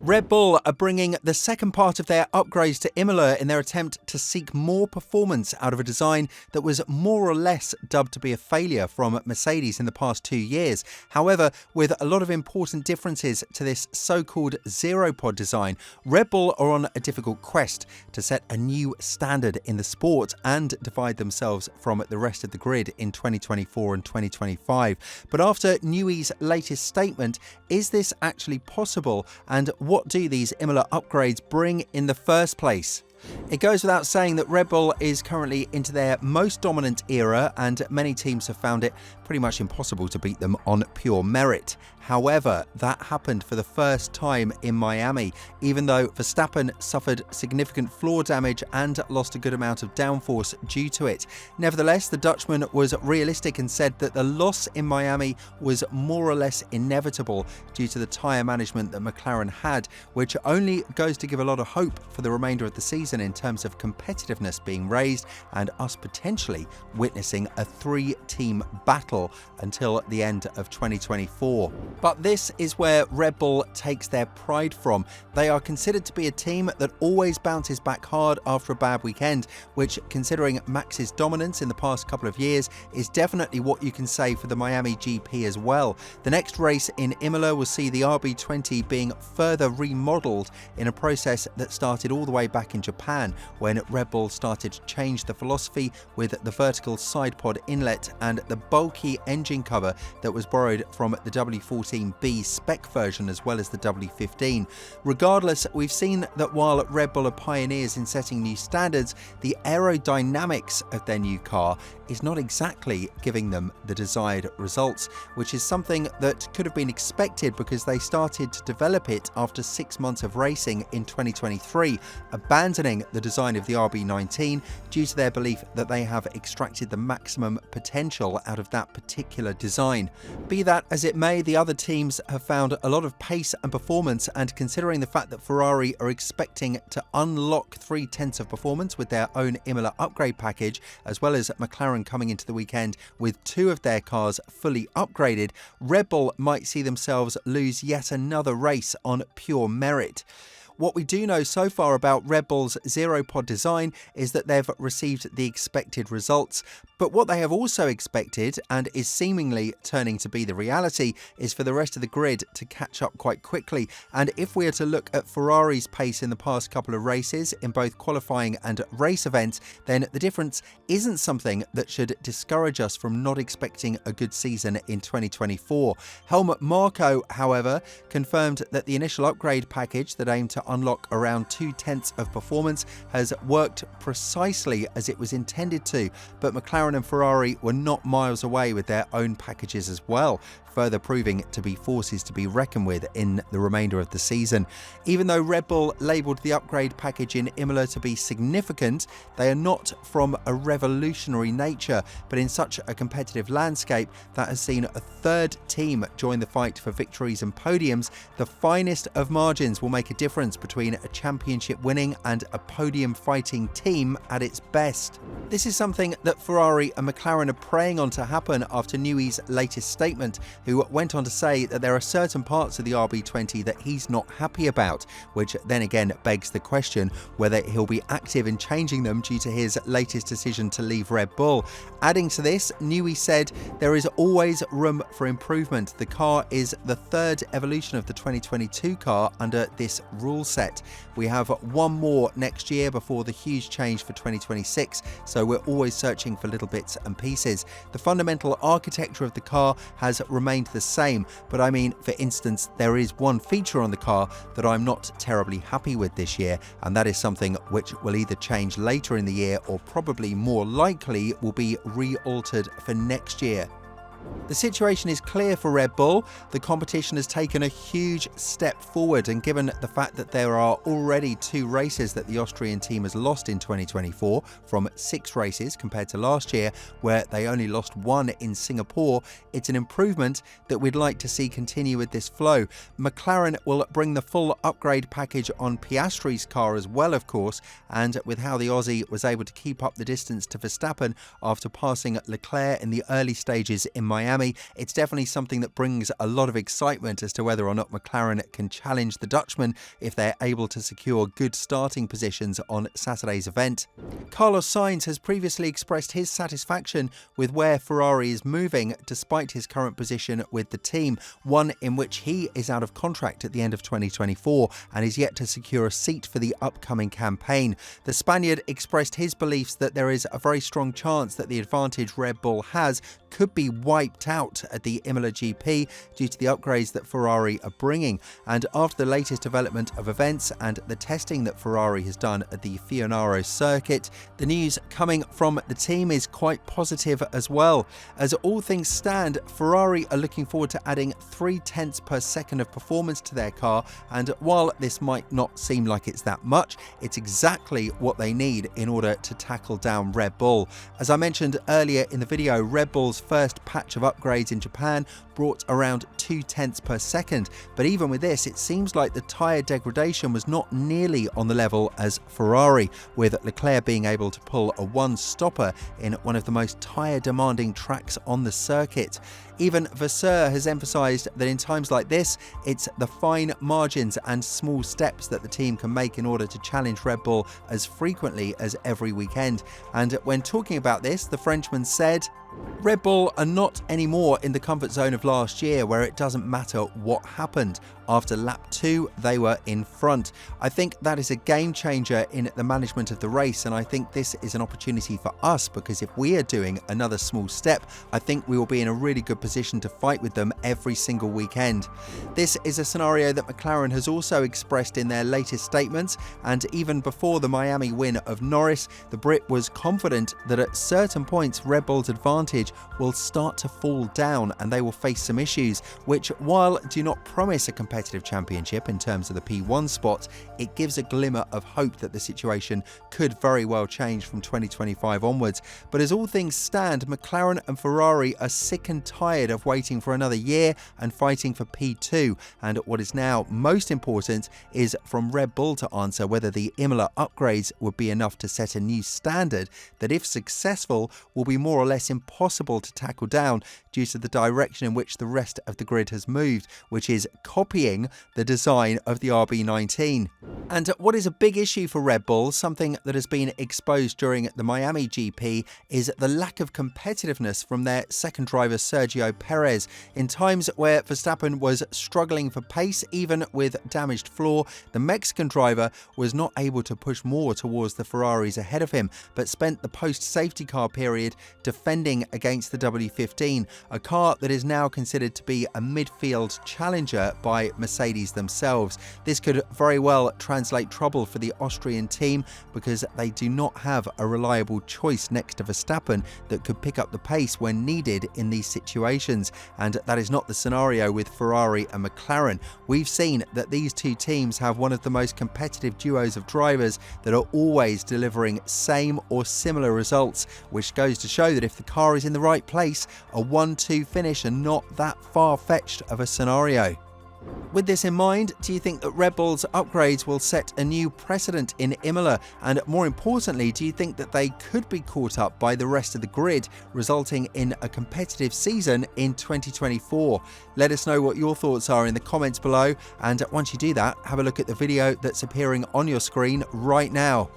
Red Bull are bringing the second part of their upgrades to Imola in their attempt to seek more performance out of a design that was more or less dubbed to be a failure from Mercedes in the past 2 years. However, with a lot of important differences to this so-called zeropod design, Red Bull are on a difficult quest to set a new standard in the sport and divide themselves from the rest of the grid in 2024 and 2025. But after Newey's latest statement, is this actually possible, and what do these Imola upgrades bring in the first place? It goes without saying that Red Bull is currently into their most dominant era, and many teams have found it pretty much impossible to beat them on pure merit. However, that happened for the first time in Miami, even though Verstappen suffered significant floor damage and lost a good amount of downforce due to it. Nevertheless, the Dutchman was realistic and said that the loss in Miami was more or less inevitable due to the tyre management that McLaren had, which only goes to give a lot of hope for the remainder of the season in terms of competitiveness being raised and us potentially witnessing a 3-team battle until the end of 2024. But this is where Red Bull takes their pride from. They are considered to be a team that always bounces back hard after a bad weekend, which, considering Max's dominance in the past couple of years, is definitely what you can say for the Miami GP as well. The next race in Imola will see the RB20 being further remodeled in a process that started all the way back in Japan, when Red Bull started to change the philosophy with the vertical side pod inlet and the bulky engine cover that was borrowed from the W14B spec version as well as the W15. Regardless, we've seen that while Red Bull are pioneers in setting new standards, the aerodynamics of their new car is not exactly giving them the desired results, which is something that could have been expected because they started to develop it after 6 months of racing in 2023, abandoning the design of the RB19 due to their belief that they have extracted the maximum potential out of that particular design. Be that as it may, the other teams have found a lot of pace and performance, and considering the fact that Ferrari are expecting to unlock 3/10 of performance with their own Imola upgrade package, as well as McLaren coming into the weekend with 2 of their cars fully upgraded, Red Bull might see themselves lose yet another race on pure merit. What we do know so far about Red Bull's zeropod design is that they've received the expected results, but what they have also expected, and is seemingly turning to be the reality, is for the rest of the grid to catch up quite quickly. And if we are to look at Ferrari's pace in the past couple of races in both qualifying and race events, then the difference isn't something that should discourage us from not expecting a good season in 2024. Helmut Marko, however, confirmed that the initial upgrade package that aimed to unlock around 2/10 of performance has worked precisely as it was intended to, but McLaren and Ferrari were not miles away with their own packages as well, further proving to be forces to be reckoned with in the remainder of the season. Even though Red Bull labelled the upgrade package in Imola to be significant, they are not from a revolutionary nature, but in such a competitive landscape that has seen a third team join the fight for victories and podiums, the finest of margins will make a difference between a championship winning and a podium fighting team at its best. This is something that Ferrari and McLaren are preying on to happen after Newey's latest statement, who went on to say that there are certain parts of the RB20 that he's not happy about, which then again begs the question whether he'll be active in changing them due to his latest decision to leave Red Bull. Adding to this, Newey said there is always room for improvement. The car is the third evolution of the 2022 car under this rule set. We have one more next year before the huge change for 2026, so we're always searching for little bits and pieces. The fundamental architecture of the car has remained the same, but I mean, for instance, there is one feature on the car that I'm not terribly happy with this year, and that is something which will either change later in the year or probably more likely will be re-altered for next year. The situation is clear for Red Bull. The competition has taken a huge step forward, and given the fact that there are already 2 races that the Austrian team has lost in 2024 from 6 races compared to last year where they only lost 1 in Singapore, it's an improvement that we'd like to see continue with this flow. McLaren will bring the full upgrade package on Piastri's car as well, of course, and with how the Aussie was able to keep up the distance to Verstappen after passing Leclerc in the early stages in Miami, Miami, it's definitely something that brings a lot of excitement as to whether or not McLaren can challenge the Dutchman if they're able to secure good starting positions on Saturday's event. Carlos Sainz has previously expressed his satisfaction with where Ferrari is moving despite his current position with the team, one in which he is out of contract at the end of 2024 and is yet to secure a seat for the upcoming campaign. The Spaniard expressed his beliefs that there is a very strong chance that the advantage Red Bull has could be wiped out at the Imola GP due to the upgrades that Ferrari are bringing. And after the latest development of events and the testing that Ferrari has done at the Fiorano circuit, the news coming from the team is quite positive as well. As all things stand, Ferrari are looking forward to adding 0.3 per second of performance to their car, and while this might not seem like it's that much, it's exactly what they need in order to tackle down Red Bull. As I mentioned earlier in the video, Red Bull's first patch of upgrades in Japan brought around 0.2 per second, but even with this, it seems like the tyre degradation was not nearly on the level as Ferrari, with Leclerc being able to pull a one-stopper in one of the most tyre-demanding tracks on the circuit. Even Vasseur has emphasised that in times like this, it's the fine margins and small steps that the team can make in order to challenge Red Bull as frequently as every weekend. And when talking about this, the Frenchman said, "Red Bull are not anymore in the comfort zone of last year where it doesn't matter what happened. After lap 2, they were in front. I think that is a game changer in the management of the race, and I think this is an opportunity for us because if we are doing another small step, I think we will be in a really good position to fight with them every single weekend." This is a scenario that McLaren has also expressed in their latest statements, and even before the Miami win of Norris, the Brit was confident that at certain points Red Bull's advantage will start to fall down and they will face some issues, which, while do not promise a competitive championship in terms of the P1 spot, it gives a glimmer of hope that the situation could very well change from 2025 onwards. But as all things stand, McLaren and Ferrari are sick and tired of waiting for another year and fighting for P2, and what is now most important is from Red Bull to answer whether the Imola upgrades would be enough to set a new standard that, if successful, will be more or less impossible to tackle down due to the direction in which the rest of the grid has moved, which is copying the design of the RB19. And what is a big issue for Red Bull, something that has been exposed during the Miami GP, is the lack of competitiveness from their second driver Sergio Perez. In times where Verstappen was struggling for pace, even with damaged floor, the Mexican driver was not able to push more towards the Ferraris ahead of him, but spent the post-safety car period defending against the W15, a car that is now considered to be a midfield challenger by Mercedes themselves. This could very well translate trouble for the Austrian team because they do not have a reliable choice next to Verstappen that could pick up the pace when needed in these situations, and that is not the scenario with Ferrari and McLaren. We've seen that these two teams have one of the most competitive duos of drivers that are always delivering same or similar results, which goes to show that if the car is in the right place, a 1-2 finish are not that far-fetched of a scenario. With this in mind, do you think that Red Bull's upgrades will set a new precedent in Imola? And more importantly, do you think that they could be caught up by the rest of the grid, resulting in a competitive season in 2024? Let us know what your thoughts are in the comments below. And once you do that, have a look at the video that's appearing on your screen right now.